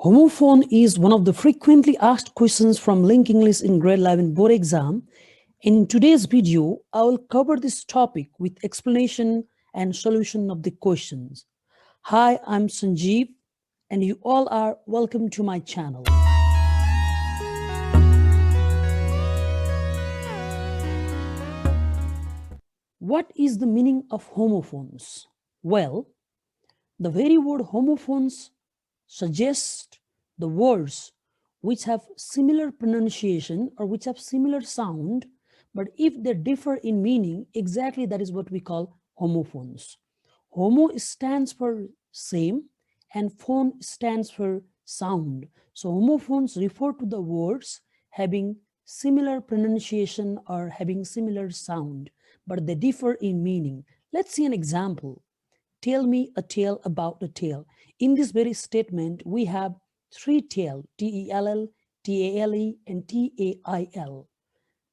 Homophone is one of the frequently asked questions from Link English in grade 11 board exam. In today's video, I will cover this topic with explanation and solution of the questions. Hi, I'm Sanjeev, and you all are welcome to my channel. What is the meaning of homophones? Well, the very word homophones suggests the words which have similar pronunciation or which have similar sound, but if they differ in meaning, exactly that is what we call homophones. Homo stands for same and phone stands for sound. So homophones refer to the words having similar pronunciation or having similar sound, but they differ in meaning. Let's see an example. Tell me a tale about a tale. In this very statement, we have three tale, T-E-L-L, T-A-L-E, and T-A-I-L.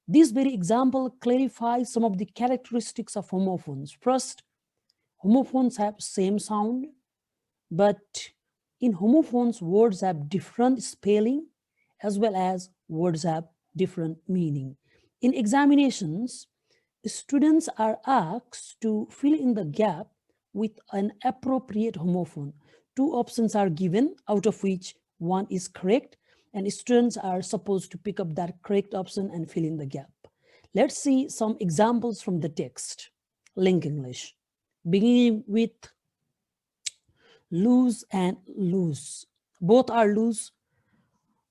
This very example clarifies some of the characteristics of homophones. First, homophones have same sound, but in homophones, words have different spelling as well as words have different meaning. In examinations, students are asked to fill in the gap with an appropriate homophone. Two options are given, out of which one is correct, and students are supposed to pick up that correct option and fill in the gap. Let's see some examples from the text. Link English, beginning with lose and loose. Both are loose.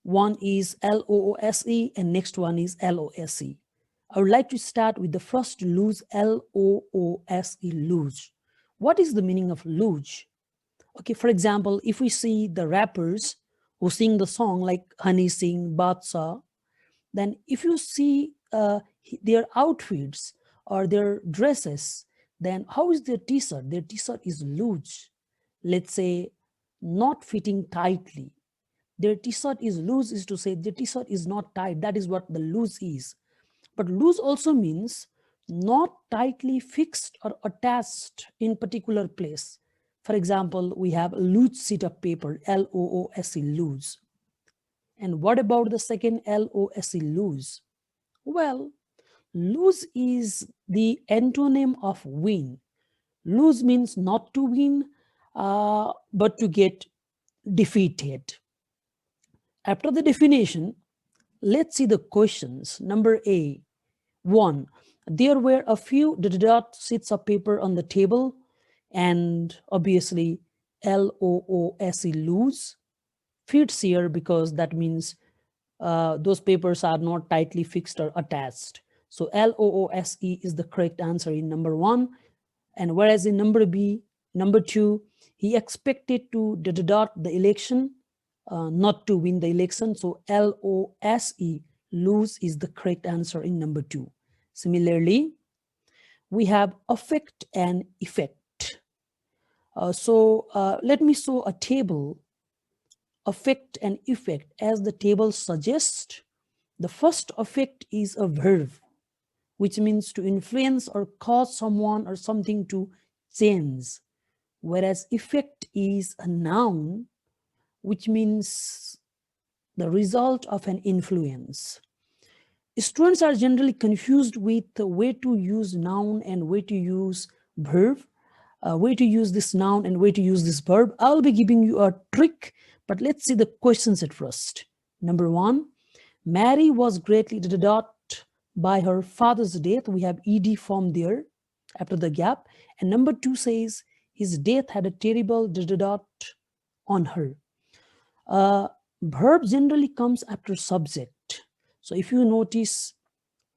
One is L-O-O-S-E and next one is L-O-S-E. I would like to start with the first lose, L-O-O-S-E, lose. What is the meaning of lose? Okay, for example, if we see the rappers who sing the song like Honey Singh, Badshah, then if you see their outfits or their dresses, then how is their t-shirt? Their t-shirt is loose. Let's say not fitting tightly. Their t-shirt is loose is to say their t-shirt is not tight. That is what the loose is. But loose also means not tightly fixed or attached in particular place. For example, we have a loose sheet of paper, L-O-O-S-E, loose. And what about the second L-O-S-E, loose? Well, lose is the antonym of win. Lose means not to win, but to get defeated. After the definition, let's see the questions. Number A, 1. There were a few dot sheets of paper on the table, and obviously L-O-O-S-E, loose, fits here because that means those papers are not tightly fixed or attached. So L-O-O-S-E is the correct answer in number 1. And whereas in number B, number 2, he expected to dot the election, not to win the election. So L-O-S-E, lose, is the correct answer in number 2. Similarly, we have affect and effect. Let me show a table, affect and effect. As the table suggests, the first affect is a verb, which means to influence or cause someone or something to change. Whereas effect is a noun, which means the result of an influence. Students are generally confused with the way to use noun and way to use verb, way to use this noun and way to use this verb. I'll be giving you a trick, but let's see the questions at first. Number 1, Mary was greatly dot by her father's death. We have ed form there after the gap. And number 2 says his death had a terrible dot on her. Verb generally comes after subject. So if you notice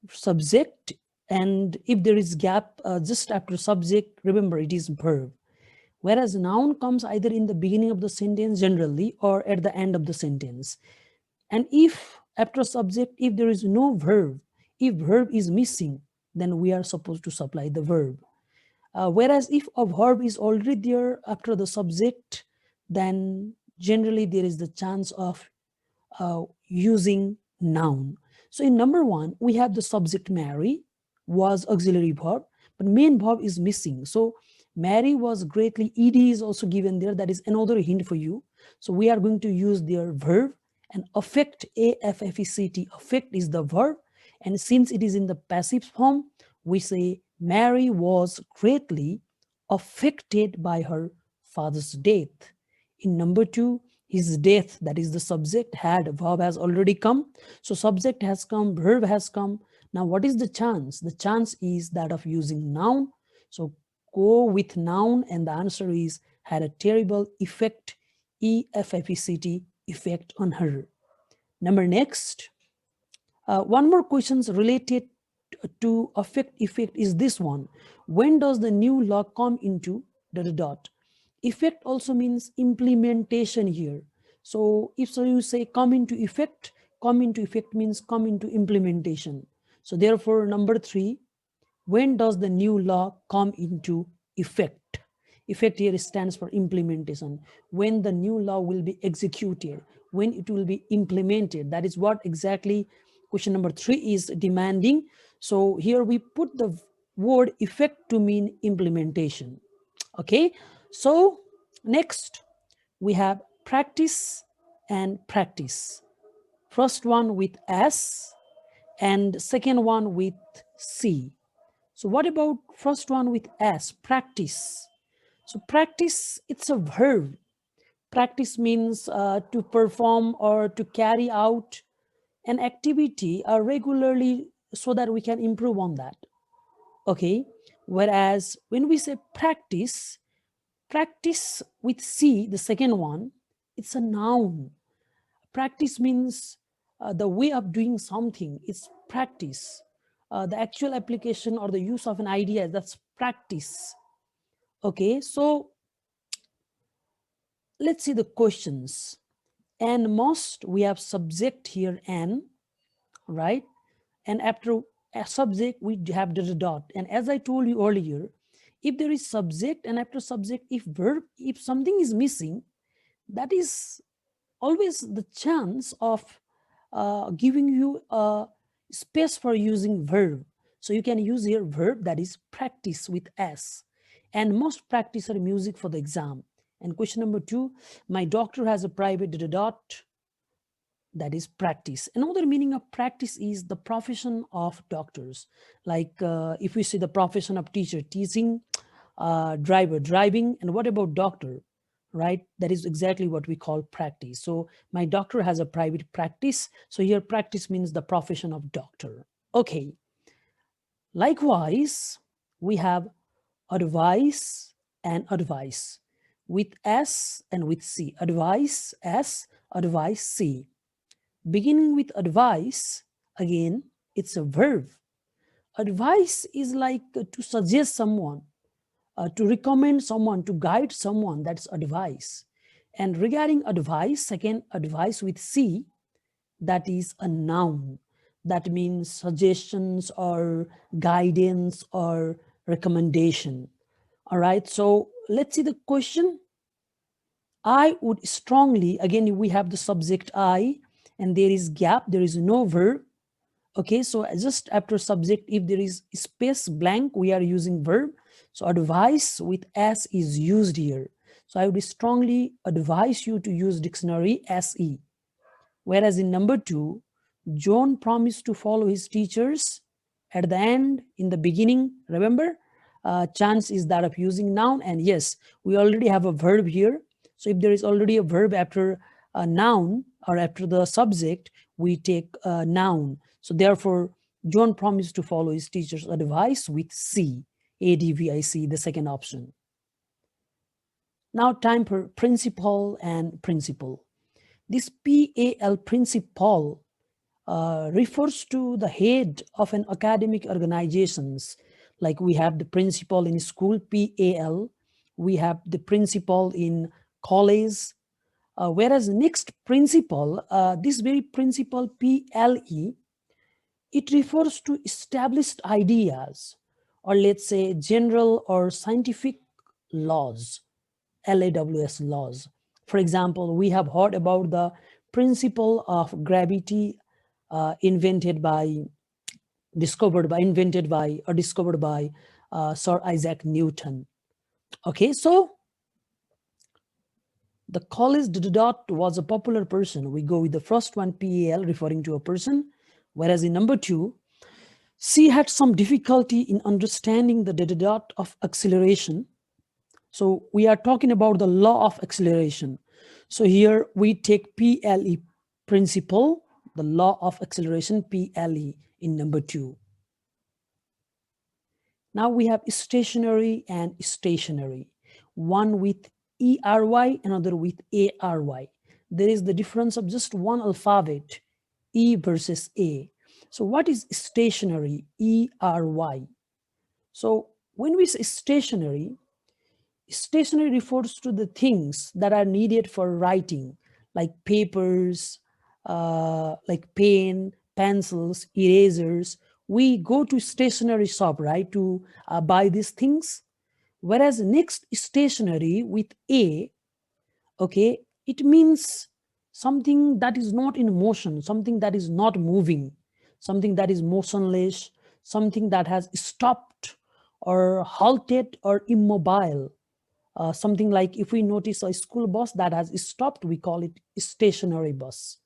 subject, and if there is gap just after subject, remember it is verb. Whereas noun comes either in the beginning of the sentence generally or at the end of the sentence. And if after subject, if there is no verb, if verb is missing, then we are supposed to supply the verb. Whereas if a verb is already there after the subject, then generally there is the chance of using noun. So in number 1, we have the subject Mary was auxiliary verb, but main verb is missing. So Mary was greatly, ed is also given there. That is another hint for you. So we are going to use their verb, and affect, affect, affect is the verb, and since it is in the passive form, we say Mary was greatly affected by her father's death. In number 2, his death, that is the subject, had, verb has already come. So subject has come, verb has come. Now what is the chance? The chance is that of using noun. So go with noun, and the answer is had a terrible effect, effect, effect on her. Number next, one more questions related to affect effect is this one. When does the new law come into dot? Effect also means implementation here. So if so you say come into effect means come into implementation. So therefore number 3, when does the new law come into effect? Effect here stands for implementation. When the new law will be executed, when it will be implemented. That is what exactly question number 3 is demanding. So here we put the word effect to mean implementation. Okay, so next we have practice and practice. First one with S and second one with C. So what about first one with S, practice? So practice, it's a verb. Practice means to perform or to carry out an activity regularly so that we can improve on that. Okay, whereas when we say practice, practice with C, the second one, it's a noun. Practice means the way of doing something. It's practice. The actual application or the use of an idea, that's practice. Okay, so let's see the questions. And most, we have subject here, and, right? And after a subject, we have the dot. And as I told you earlier, if there is subject and after subject, if verb, if something is missing, that is always the chance of giving you a space for using verb. So you can use here verb, that is practice with S. And most practice are music for the exam. And question number 2, my doctor has a private dot, that is practice. Another meaning of practice is the profession of doctors. Like if we see the profession of teacher, teaching, driver, driving, and what about doctor, right? That is exactly what we call practice. So my doctor has a private practice. So here practice means the profession of doctor. Okay. Likewise, we have advice and advice with S and with C. Advice S, advice C. Beginning with advice, again, it's a verb. Advice is like to suggest someone, to recommend someone, to guide someone, that's advice. And regarding advice, second, advice with C, that is a noun. That means suggestions or guidance or recommendation. All right, so let's see the question. I would strongly, again, we have the subject I, and there is gap, there is no verb. Okay, so just after subject, if there is space blank, we are using verb. So advice with S is used here. So I would strongly advise you to use dictionary SE. Whereas in number 2, John promised to follow his teachers at the end, in the beginning, remember? Chance is that of using noun, and yes, we already have a verb here. So if there is already a verb after a noun or after the subject, we take a noun. So therefore, John promised to follow his teacher's advice with C, ADVIC, the second option. Now time for principal and principal. This PAL, principal, refers to the head of an academic organizations. Like we have the principal in school, PAL. We have the principal in college. Whereas next principal, this very principal PLE, it refers to established ideas, or let's say general or scientific laws, LAWS laws. For example, we have heard about the principle of gravity invented by Sir Isaac Newton. Okay, so The college dot was a popular person. We go with the first one, PAL, referring to a person. Whereas in number 2, she had some difficulty in understanding the dot of acceleration. So we are talking about the law of acceleration. So here we take PLE, principle, the law of acceleration, PLE, in number 2. Now we have stationary and stationary, one with ERY, another with ARY. There is the difference of just one alphabet, E versus A. So what is stationary, ERY? So when we say stationary, stationery refers to the things that are needed for writing, like papers, like pen, pencils, erasers. We go to stationery shop, right, to buy these things. Whereas next, stationery with A, okay, it means something that is not in motion, something that is not moving, something that is motionless, something that has stopped or halted or immobile. Something like if we notice a school bus that has stopped, we call it stationary bus.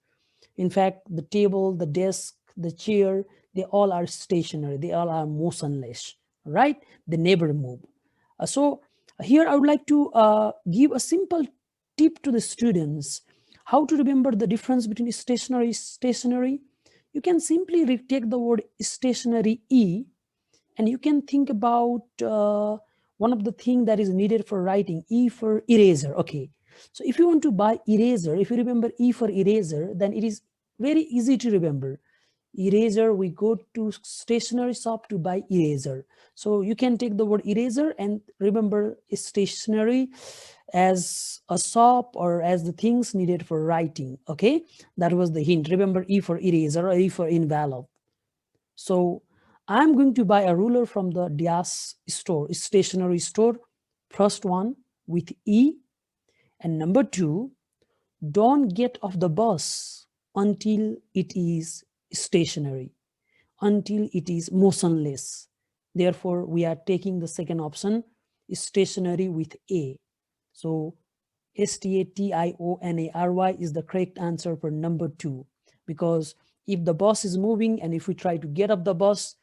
In fact, the table, the desk, the chair, they all are stationary. They all are motionless, right? They never move. So here I would like to give a simple tip to the students how to remember the difference between stationary. You can simply retake the word stationary E, and you can think about one of the things that is needed for writing, E for eraser. Okay, so if you want to buy eraser, if you remember E for eraser, then it is very easy to remember. Eraser, we go to stationery shop to buy eraser. So you can take the word eraser and remember stationery as a shop or as the things needed for writing. Okay, that was the hint. Remember E for eraser or E for envelope. So I'm going to buy a ruler from the Dias store, stationery store. First one with E. And number 2, don't get off the bus until it is stationary, until it is motionless. Therefore, we are taking the second option, stationary with A. So STATIONARY is the correct answer for number 2, because if the bus is moving and if we try to get up the bus,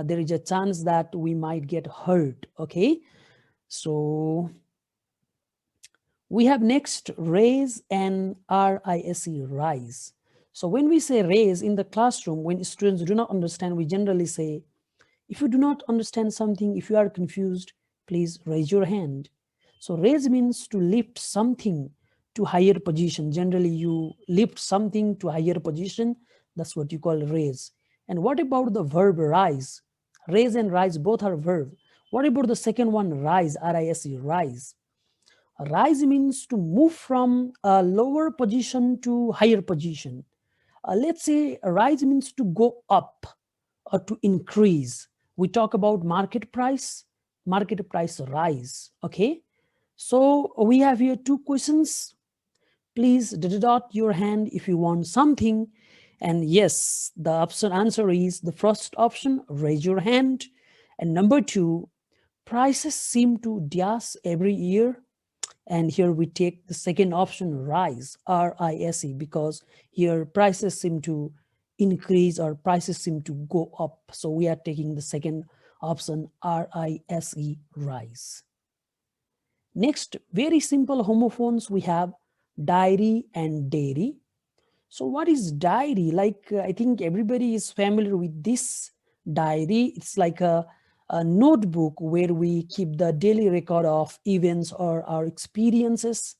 there is a chance that we might get hurt. Okay, so we have next raise and RISE, rise. So when we say raise in the classroom, when students do not understand, we generally say, if you do not understand something, if you are confused, please raise your hand. So raise means to lift something to higher position. Generally, you lift something to higher position. That's what you call raise. And what about the verb rise? Raise and rise both are verb. What about the second one, rise, RISE, rise? Rise means to move from a lower position to higher position. Let's say rise means to go up or to increase. We talk about market price rise. Okay, so we have here 2 questions. Please dot your hand if you want something. And yes, the option answer is the first option, raise your hand. And number 2, prices seem to rise every year. And here we take the second option, rise, RISE, because here prices seem to increase or prices seem to go up. So we are taking the second option, RISE, rise. Next, very simple homophones, we have diary and dairy. So what is diary? Like, I think everybody is familiar with this diary. It's like a notebook where we keep the daily record of events or our experiences.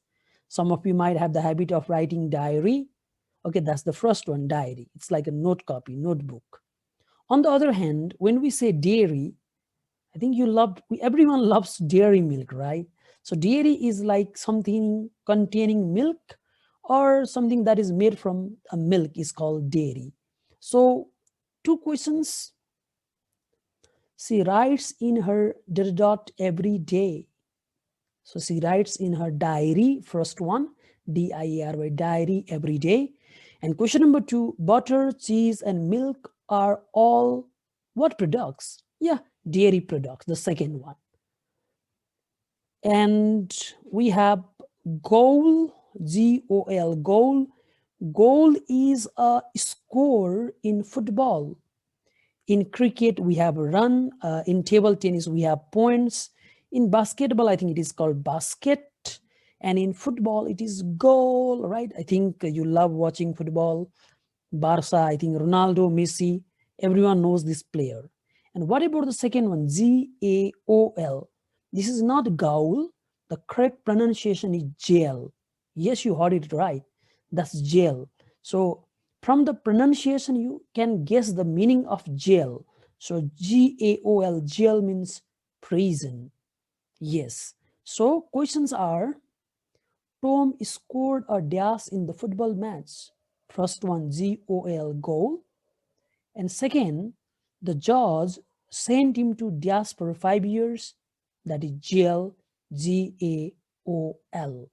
Some of you might have the habit of writing diary. Okay, that's the first one, diary. It's like a note copy, notebook. On the other hand, when we say dairy, I think everyone loves dairy milk, right? So dairy is like something containing milk or something that is made from a milk is called dairy. So 2 questions. She writes in her dot every day. So she writes in her diary, first one, DIARY, diary every day. And question number 2, butter, cheese, and milk are all what products? Yeah, dairy products, the second one. And we have Goal, Goal, goal. Goal is a score in football. In cricket, we have a run. In table tennis, we have points. In basketball, I think it is called basket. And in football, it is goal, right? I think you love watching football. Barca, I think Ronaldo, Messi, everyone knows this player. And what about the second one, Gaol? This is not goal. The correct pronunciation is jail. Yes, you heard it right. That's jail. So from the pronunciation, you can guess the meaning of jail. So Gaol, jail means prison. Yes. So questions are, Tom scored a dash in the football match. First one, goal, goal. And second, the judge sent him to dash for 5 years. That is jail, Gaol.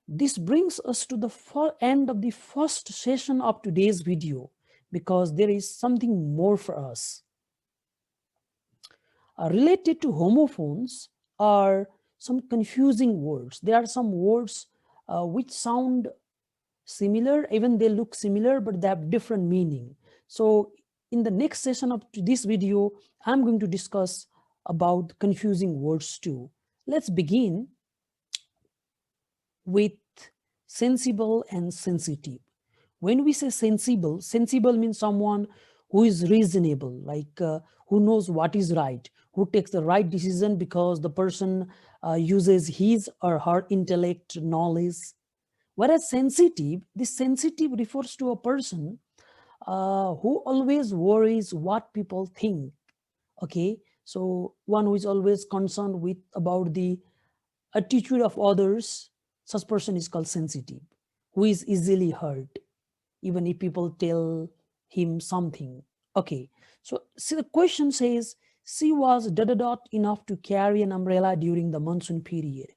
This brings us to the end of the first session of today's video, because there is something more for us. Related to homophones are some confusing words. There are some words which sound similar, even they look similar, but they have different meaning. So in the next session of this video, I'm going to discuss about confusing words too. Let's begin with sensible and sensitive. When we say sensible, sensible means someone who is reasonable, like who knows what is right, who takes the right decision because the person uses his or her intellect, knowledge. Whereas sensitive, this sensitive refers to a person who always worries what people think. Okay, so one who is always concerned with about the attitude of others, such person is called sensitive, who is easily hurt even if people tell him something. Okay, so see, the question says, she was ... enough to carry an umbrella during the monsoon period.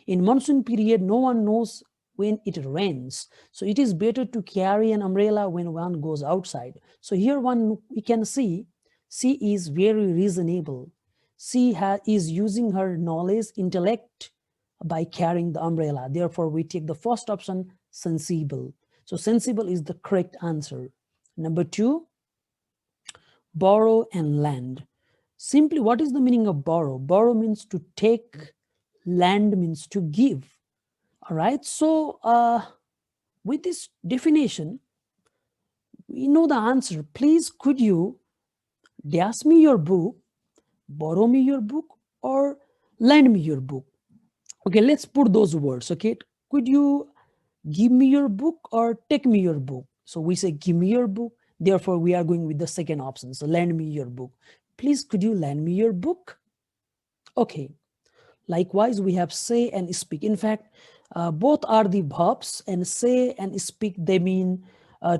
In monsoon period, no one knows when it rains, so it is better to carry an umbrella when one goes outside. So here we can see she is very reasonable. She is using her knowledge, intellect, by carrying the umbrella. Therefore, we take the first option, sensible. So sensible is the correct answer. Number two, borrow and lend. Simply, what is the meaning of borrow? Borrow means to take, lend means to give. All right, so with this definition, we know the answer. Please, could you dash me your book, borrow me your book, or lend me your book? Okay, let's put those words. Okay, could you give me your book or take me your book? So we say give me your book. Therefore, we are going with the second option. So lend me your book. Please, could you lend me your book? Okay. Likewise, we have say and speak. In fact, both are the verbs, and say and speak, they mean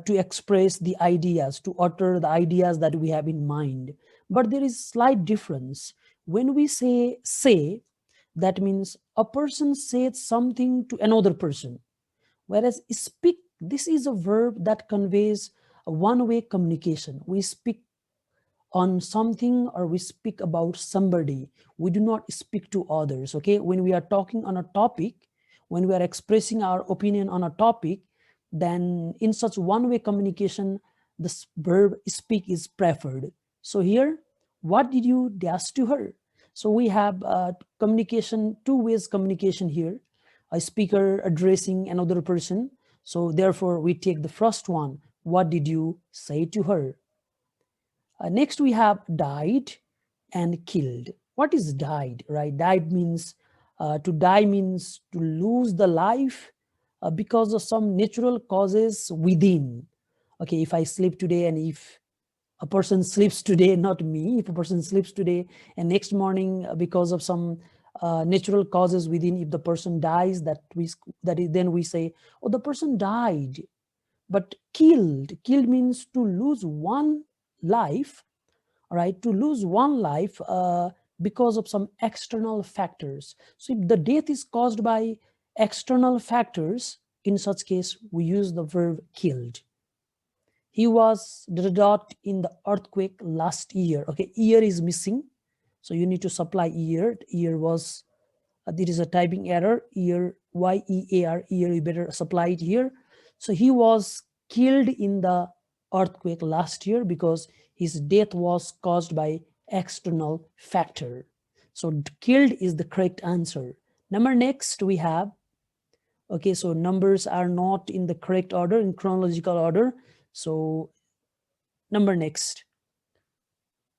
to express the ideas, to utter the ideas that we have in mind. But there is slight difference. When we say, that means a person said something to another person. Whereas speak, this is a verb that conveys a one-way communication. We speak on something or we speak about somebody. We do not speak to others. Okay, when we are talking on a topic, when we are expressing our opinion on a topic, then in such one-way communication, the verb speak is preferred. So here, what did you dash to her? So we have communication, two ways communication here, a speaker addressing another person. So therefore, we take the first one. What did you say to her? Next, we have died and killed. What is died, right? Died means, to die means to lose the life because of some natural causes within. Okay, if I sleep today and if a person sleeps today, not me, if a person sleeps today and next morning because of some natural causes within, if the person dies, then we say, oh, the person died. But killed means to lose one life, right? To lose one life because of some external factors. So if the death is caused by external factors, in such case, we use the verb killed. He was in the earthquake last year. Okay, year is missing. So you need to supply year. Year was There is a typing error, year, Y-E-A-R, year, you better supply it here. So he was killed in the earthquake last year because his death was caused by external factor. So killed is the correct answer. Number next we have, okay, so numbers are not in the correct order, in chronological order. So number next,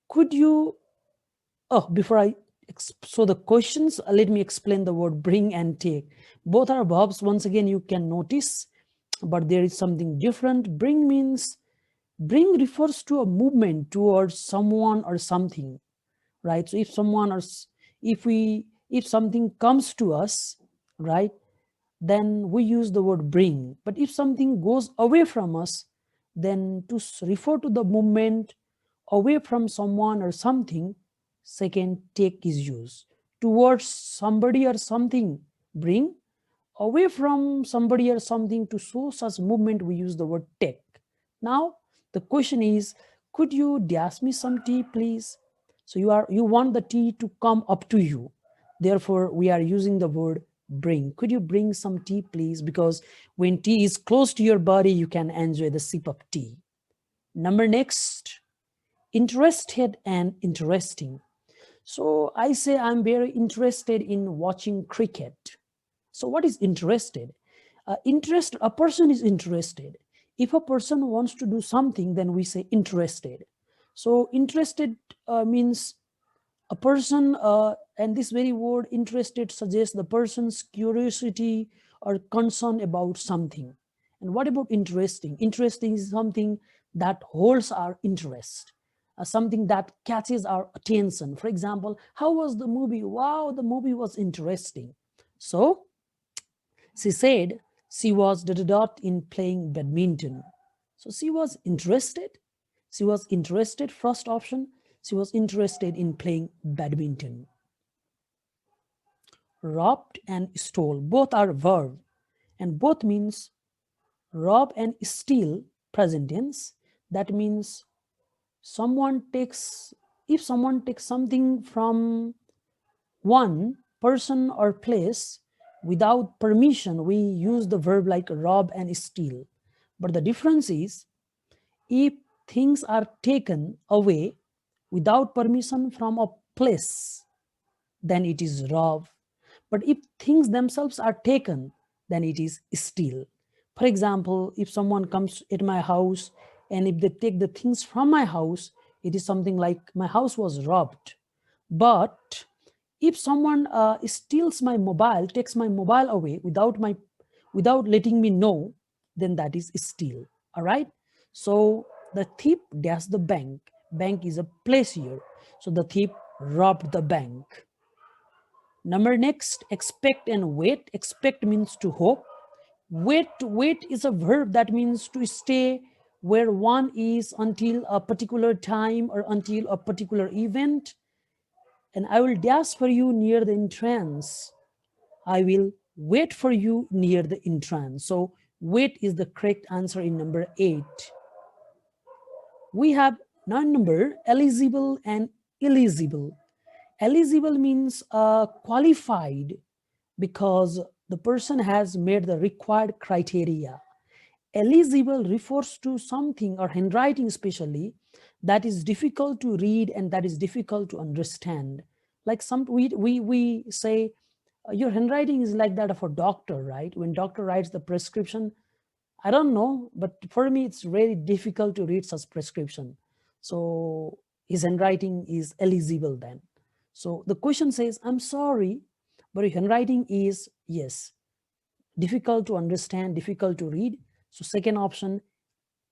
could you, before I, so the questions, let me explain the word bring and take. Both are verbs, once again you can notice, but there is something different. Bring means, bring refers to a movement towards someone or something, right? So if someone or if something comes to us, right, then we use the word bring. But if something goes away from us, then to refer to the movement away from someone or something, second take is used. Towards somebody or something, bring. Away from somebody or something, to show such movement, we use the word take. Now the question is, could you dash me some tea, please? So you want the tea to come up to you, therefore we are using the word bring. Could you bring some tea, please? Because when tea is close to your body, you can enjoy the sip of tea. Number next, interested and interesting. So I say I'm very interested in watching cricket. So what is interested? A person is interested. If a person wants to do something, then we say interested. So interested means a person, and this very word interested suggests the person's curiosity or concern about something. And what about interesting? Interesting is something that holds our interest, something that catches our attention. For example, how was the movie? Wow, the movie was interesting. So she said she was in playing badminton. So she was interested. She was interested, first option. She was interested in playing badminton. Robbed and stole, both are verb, and both means rob and steal, present tense. That means someone takes, if someone takes something from one person or place without permission, we use the verb like rob and steal. But the difference is, if things are taken away without permission from a place, then it is rob. But if things themselves are taken, then it is steal. For example, if someone comes at my house and if they take the things from my house, it is something like my house was robbed. But if someone steals my mobile, takes my mobile away without letting me know, then that is steal. All right. So the thief dashed the bank. Bank is a place here. So the thief robbed the bank. Number next, expect and wait. Expect means to hope. Wait is a verb that means to stay where one is until a particular time or until a particular event. And I will dash for you near the entrance. I will wait for you near the entrance. So wait is the correct answer in number 8. We have number eligible and eligible. Eligible means qualified because the person has met the required criteria. Eligible refers to something, or handwriting especially, that is difficult to read and that is difficult to understand. Like we say, your handwriting is like that of a doctor, right? When doctor writes the prescription, I don't know, but for me it's very difficult to read such prescription. So his handwriting is eligible then. So the question says, I'm sorry, but your handwriting is, yes, difficult to understand, difficult to read. So second option,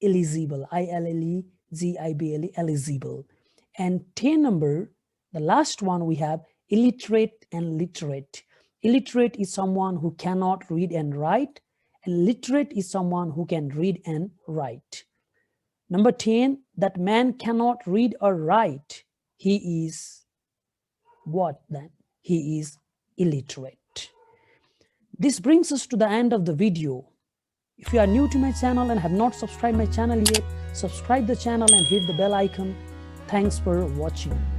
eligible, I-L-L-E-G-I-B-L-E, eligible. And 10 number, the last one we have illiterate and literate. Illiterate is someone who cannot read and write, and literate is someone who can read and write. Number 10, that man cannot read or write. He is what then? He is illiterate. This brings us to the end of the video. If you are new to my channel and have not subscribed my channel yet, subscribe the channel and hit the bell icon. Thanks for watching.